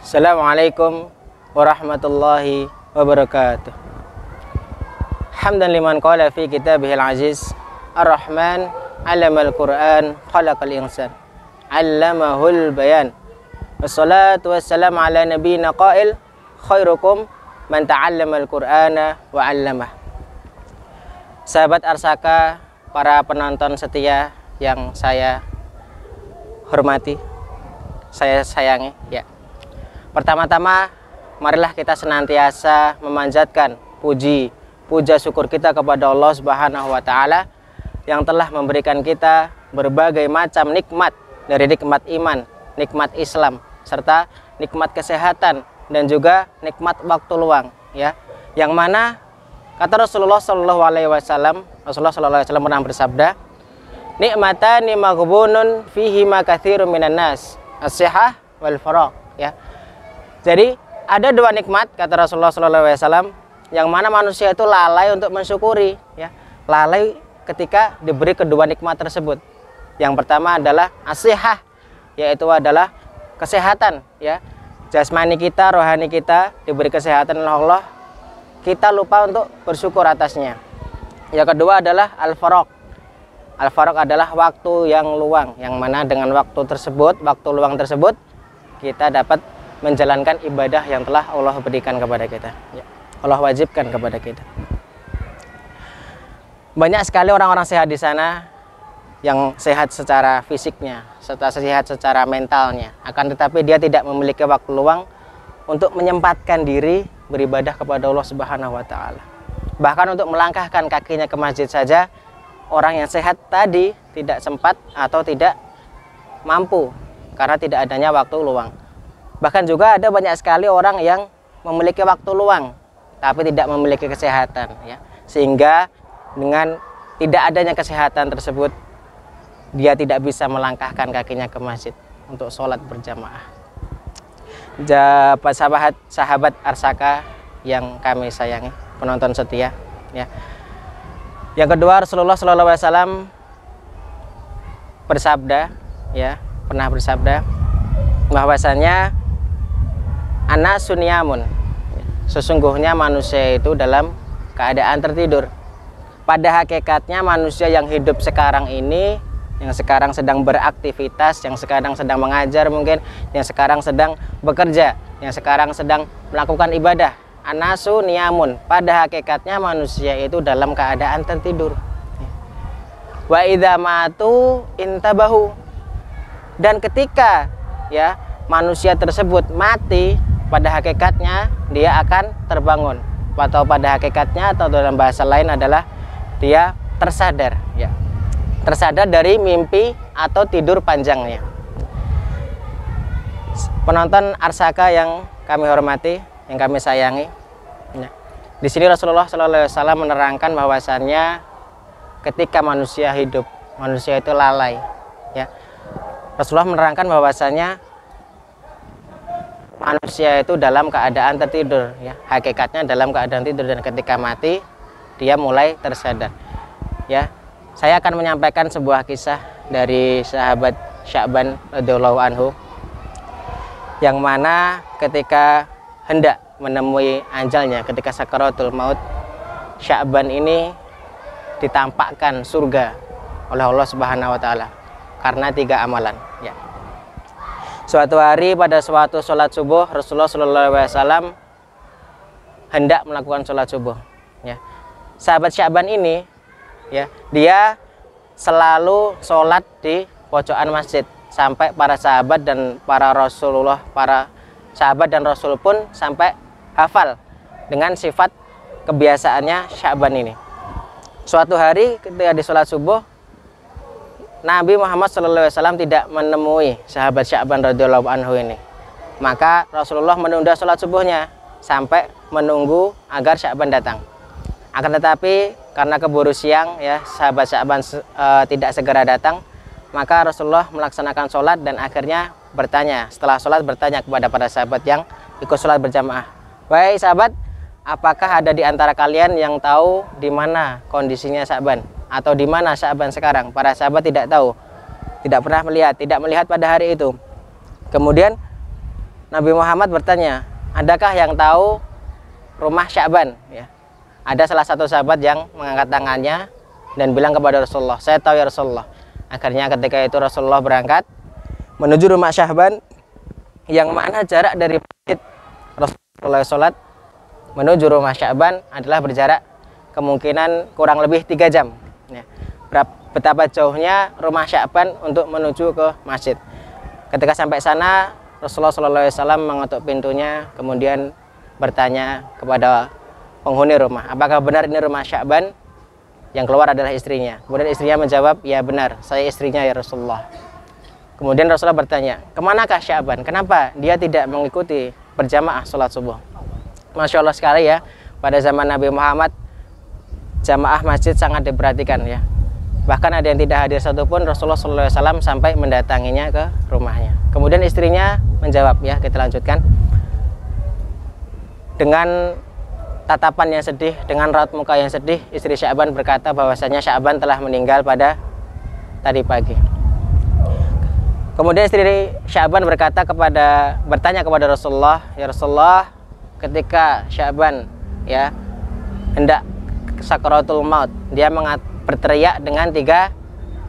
Assalamualaikum warahmatullahi wabarakatuh. Hamdan liman qala fi kitabihil aziz Ar-Rahman 'allamal Qur'an khalaqal insan 'allamahul bayan. Wassalatu wassalamu ala nabiyyina qail khairukum man ta'allamal Qur'ana wa 'allamah. Sahabat Arsaka, para penonton setia yang saya hormati, saya sayangi ya. Pertama-tama marilah kita senantiasa memanjatkan puja syukur kita kepada Allah Subhanahu wa taala yang telah memberikan kita berbagai macam nikmat, dari nikmat iman, nikmat Islam, serta nikmat kesehatan dan juga nikmat waktu luang ya. Yang mana kata Rasulullah Shallallahu alaihi wasallam, pernah bersabda, nikmatani maghbunun fihi ma katsirun minan nas, as-sihah wal faragh ya. Jadi ada dua nikmat kata Rasulullah Shallallahu alaihi wasallam yang mana manusia itu lalai untuk mensyukuri ya. Lalai ketika diberi kedua nikmat tersebut. Yang pertama adalah as-sihah, yaitu adalah kesehatan ya. Jasmani kita, rohani kita diberi kesehatan oleh Allah, kita lupa untuk bersyukur atasnya. Yang kedua adalah al-faragh. Al-faragh adalah waktu yang luang, yang mana dengan waktu luang tersebut kita dapat menjalankan ibadah yang telah Allah berikan kepada kita ya. Allah wajibkan kepada kita. Banyak sekali orang-orang sehat di sana yang sehat secara fisiknya, serta sehat secara mentalnya. Akan tetapi dia tidak memiliki waktu luang untuk menyempatkan diri beribadah kepada Allah Subhanahu wa taala. Bahkan untuk melangkahkan kakinya ke masjid saja, orang yang sehat tadi tidak sempat atau tidak mampu karena tidak adanya waktu luang. Bahkan juga ada banyak sekali orang yang memiliki waktu luang tapi tidak memiliki kesehatan ya. Sehingga dengan tidak adanya kesehatan tersebut, dia tidak bisa melangkahkan kakinya ke masjid untuk sholat berjamaah. Sahabat Arsaka yang kami sayangi, penonton setia ya. Yang kedua, Rasulullah Shallallahu alaihi wasallam pernah bersabda bahwasanya anak sunyamun, sesungguhnya manusia itu dalam keadaan tertidur. Pada hakikatnya manusia yang hidup sekarang ini, yang sekarang sedang beraktivitas, yang sekarang sedang mengajar mungkin, yang sekarang sedang bekerja, yang sekarang sedang melakukan ibadah, anasu niyamun, pada hakikatnya manusia itu dalam keadaan tertidur. Wa idza matu intabahu, dan ketika ya manusia tersebut mati, pada hakikatnya dia akan terbangun, atau pada hakikatnya atau dalam bahasa lain adalah dia tersadar ya. Tersadar dari mimpi atau tidur panjangnya. Penonton Arsaka yang kami hormati, yang kami sayangi ya. Di sini Rasulullah SAW menerangkan bahwasannya ketika manusia hidup, manusia itu lalai ya. Rasulullah menerangkan bahwasannya manusia itu dalam keadaan tertidur ya. Hakikatnya dalam keadaan tidur, dan ketika mati dia mulai tersadar ya. Saya akan menyampaikan sebuah kisah dari sahabat Sya'ban radhiyallahu anhu, yang mana ketika hendak menemui ajalnya, ketika sakaratul maut, Sya'ban ini ditampakkan surga oleh Allah Subhanahu wa taala karena 3 amalan ya. Suatu hari pada suatu sholat subuh, Rasulullah SAW hendak melakukan sholat subuh ya. Sahabat Sya'ban ini ya, dia selalu sholat di pojokan masjid, sampai para sahabat dan para sahabat dan Rasul pun sampai hafal dengan sifat kebiasaannya Sya'ban ini. Suatu hari ketika di sholat subuh, Nabi Muhammad SAW tidak menemui sahabat Sya'ban radhiyallahu anhu ini. Maka Rasulullah menunda sholat subuhnya sampai menunggu agar Sya'ban datang. Akan tetapi karena keburu siang ya, sahabat Sya'ban tidak segera datang, maka Rasulullah melaksanakan sholat dan akhirnya setelah sholat bertanya kepada para sahabat yang ikut sholat berjamaah, "Wahai sahabat, apakah ada di antara kalian yang tahu di mana kondisinya Sya'ban? Atau di mana Sya'ban sekarang?" Para sahabat tidak tahu, tidak pernah melihat, tidak melihat pada hari itu. Kemudian Nabi Muhammad bertanya, adakah yang tahu rumah Sya'ban? Ya. Ada salah satu sahabat yang mengangkat tangannya dan bilang kepada Rasulullah, saya tahu ya Rasulullah. Akhirnya ketika itu Rasulullah berangkat menuju rumah Sya'ban, yang mana jarak dari masjid Rasulullah sholat menuju rumah Sya'ban adalah berjarak kemungkinan kurang lebih 3 jam. Ya. Betapa jauhnya rumah Sya'ban untuk menuju ke masjid. Ketika sampai sana, Rasulullah SAW mengetuk pintunya, kemudian bertanya kepada penghuni rumah, apakah benar ini rumah Sya'ban? Yang keluar adalah istrinya. Kemudian istrinya menjawab, ya benar, saya istrinya ya Rasulullah. Kemudian Rasulullah bertanya, kemanakah Sya'ban? Kenapa dia tidak mengikuti berjamaah sholat subuh? Masya Allah sekali ya, pada zaman Nabi Muhammad, jamaah masjid sangat diperhatikan ya. Bahkan ada yang tidak hadir satupun, Rasulullah SAW sampai mendatanginya ke rumahnya. Kemudian istrinya menjawab, ya kita lanjutkan. Dengan tatapan yang sedih, dengan raut muka yang sedih, istri Sya'ban berkata bahwasanya Sya'ban telah meninggal pada tadi pagi. Kemudian istri Sya'ban bertanya kepada Rasulullah, ya Rasulullah, ketika Sya'ban ya hendak sakaratul maut, dia berteriak dengan 3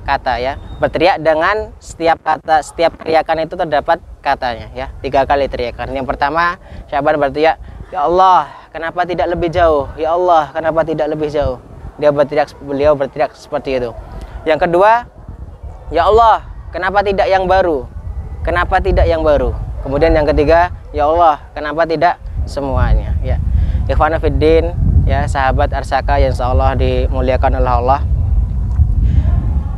kata ya. Berteriak dengan setiap kata, setiap teriakan itu terdapat katanya ya. 3 kali teriakan. Yang pertama, Sya'ban berteriak, ya Allah, kenapa tidak lebih jauh? Ya Allah, kenapa tidak lebih jauh? Beliau berteriak seperti itu. Yang kedua, ya Allah, kenapa tidak yang baru? Kenapa tidak yang baru? Kemudian yang ketiga, ya Allah, kenapa tidak semuanya? Ya. Ikhwana fiddin, ya sahabat Arsaka yang insyaallah dimuliakan oleh Allah.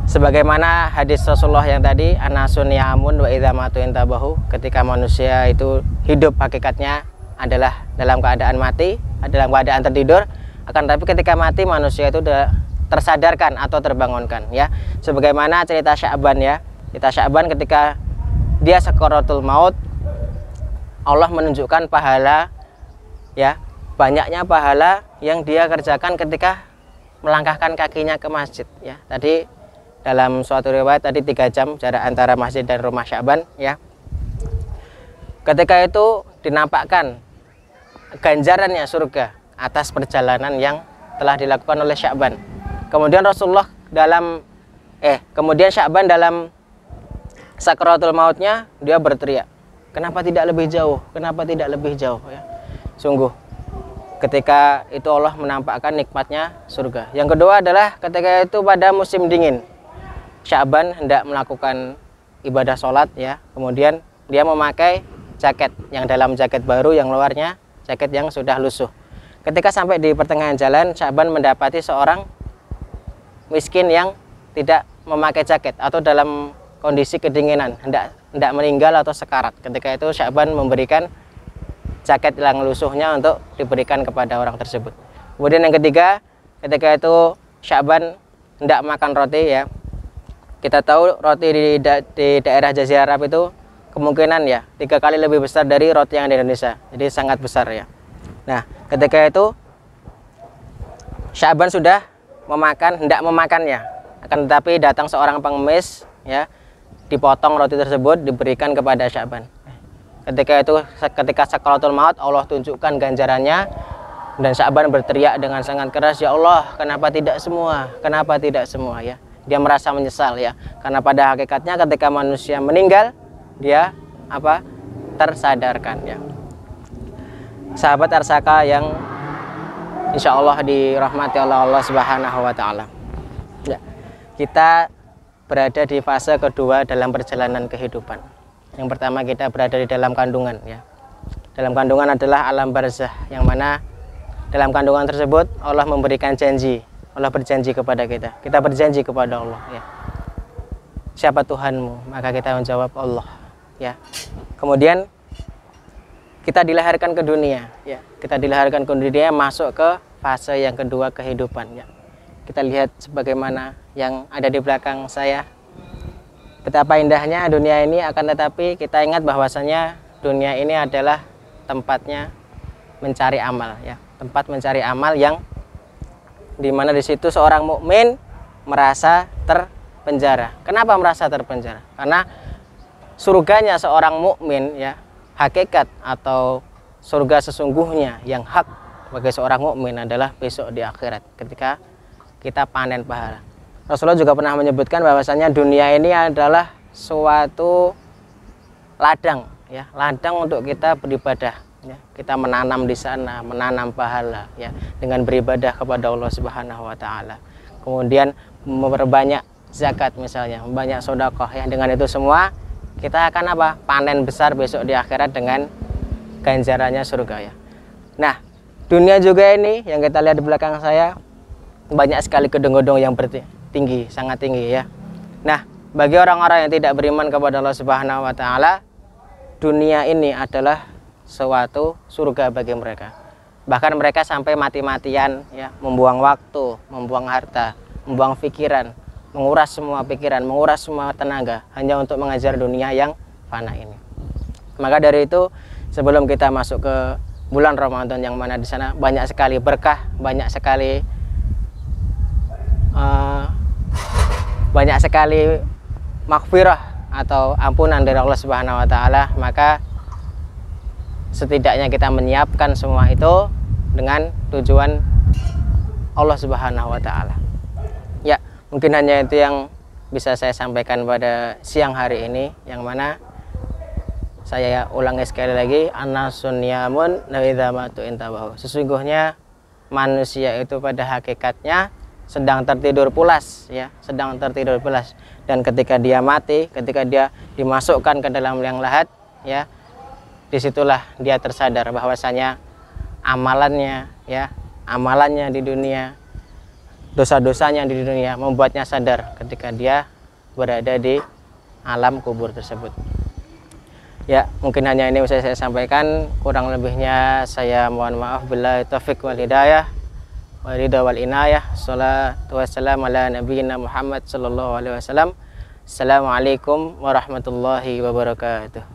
Sebagaimana hadis Rasulullah yang tadi, anasun yamun wa idza matu intabahu, ketika manusia itu hidup hakikatnya adalah dalam keadaan mati, dalam keadaan tertidur, akan tapi ketika mati manusia itu sudah tersadarkan atau terbangunkan ya. Sebagaimana cerita Sya'ban ya. Cerita Sya'ban ketika dia sakaratul maut, Allah menunjukkan pahala ya, banyaknya pahala yang dia kerjakan ketika melangkahkan kakinya ke masjid ya. Tadi dalam suatu riwayat tadi 3 jam jarak antara masjid dan rumah Sya'ban ya. Ketika itu dinampakkan ganjarannya surga atas perjalanan yang telah dilakukan oleh Sya'ban. Kemudian Rasulullah kemudian Sya'ban dalam sakaratul mautnya dia berteriak, kenapa tidak lebih jauh? Kenapa tidak lebih jauh ya? Sungguh ketika itu Allah menampakkan nikmatnya surga. Yang kedua adalah ketika itu pada musim dingin, Sya'ban hendak melakukan ibadah sholat ya, kemudian dia memakai jaket, yang dalam jaket baru, yang luarnya jaket yang sudah lusuh. Ketika sampai di pertengahan jalan, Sya'ban mendapati seorang miskin yang tidak memakai jaket atau dalam kondisi kedinginan, hendak meninggal atau sekarat. Ketika itu Sya'ban memberikan jaket yang lusuhnya untuk diberikan kepada orang tersebut. Kemudian yang ketiga, ketika itu Sya'ban hendak makan roti ya. Kita tahu roti di daerah Jazirah Arab itu kemungkinan ya 3 kali lebih besar dari roti yang di Indonesia. Jadi sangat besar ya. Nah, ketika itu Sya'ban sudah hendak memakannya. Akan tetapi datang seorang pengemis ya, dipotong roti tersebut, diberikan kepada Sya'ban. Ketika sakaratul maut, Allah tunjukkan ganjarannya dan Sya'ban berteriak dengan sangat keras, ya Allah, kenapa tidak semua? Kenapa tidak semua ya? Dia merasa menyesal ya, karena pada hakikatnya ketika manusia meninggal dia tersadarkan ya. Sahabat Arsaka yang insya Allah dirahmati oleh Allah Subhanahu wa Ta'ala ya, kita berada di fase kedua dalam perjalanan kehidupan. Yang pertama kita berada di dalam kandungan ya. Dalam kandungan adalah alam barzah, yang mana dalam kandungan tersebut Allah memberikan janji. Allah berjanji kepada kita. Kita berjanji kepada Allah ya. Siapa Tuhanmu? Maka kita menjawab Allah ya. Kemudian kita dilahirkan ke dunia ya. Kita dilahirkan ke dunia, masuk ke fase yang kedua kehidupan ya. Kita lihat sebagaimana yang ada di belakang saya. Betapa indahnya dunia ini, akan tetapi kita ingat bahwasanya dunia ini adalah tempatnya mencari amal ya. Tempat mencari amal yang dimana di situ seorang mukmin merasa terpenjara. Kenapa merasa terpenjara? Karena surganya seorang mukmin ya, hakikat atau surga sesungguhnya yang hak bagi seorang mukmin adalah besok di akhirat ketika kita panen pahala. Rasulullah juga pernah menyebutkan bahwasanya dunia ini adalah suatu ladang, ya, ladang untuk kita beribadah, ya. Kita menanam di sana, menanam pahala, ya, dengan beribadah kepada Allah Subhanahu wa taala. Kemudian memperbanyak zakat misalnya, banyak sedekah, ya. Dengan itu semua kita akan apa? Panen besar besok di akhirat dengan ganjarannya surga, ya. Nah, dunia juga ini yang kita lihat di belakang saya banyak sekali gedung-gedung yang tinggi, sangat tinggi, ya. Nah, bagi orang-orang yang tidak beriman kepada Allah Subhanahu wa taala, dunia ini adalah suatu surga bagi mereka. Bahkan mereka sampai mati-matian, ya, membuang waktu, membuang harta, membuang pikiran, menguras semua pikiran, menguras semua tenaga hanya untuk mengejar dunia yang fana ini. Maka dari itu, sebelum kita masuk ke bulan Ramadan yang mana di sana banyak sekali berkah, banyak sekali maghfirah atau ampunan dari Allah Subhanahu wa taala, maka setidaknya kita menyiapkan semua itu dengan tujuan Allah Subhanahu wa taala. Ya, mungkin hanya itu yang bisa saya sampaikan pada siang hari ini, yang mana saya ulangi sekali lagi, an-nasun yamun wa idza matu intabahu. Sesungguhnya manusia itu pada hakikatnya sedang tertidur pulas, ya, sedang tertidur pulas, dan ketika dia mati, ketika dia dimasukkan ke dalam liang lahat, ya, disitulah dia tersadar bahwasanya amalannya, ya, amalannya di dunia, dosa-dosanya di dunia membuatnya sadar ketika dia berada di alam kubur tersebut. Ya, mungkin hanya ini bisa saya sampaikan, kurang lebihnya saya mohon maaf. Billahi taufiq wal hidayah wa ridha wal inayah. Shalatu wassalamu ala nabiyyina Muhammad sallallahu alaihi wasallam. Assalamualaikum warahmatullahi wabarakatuh.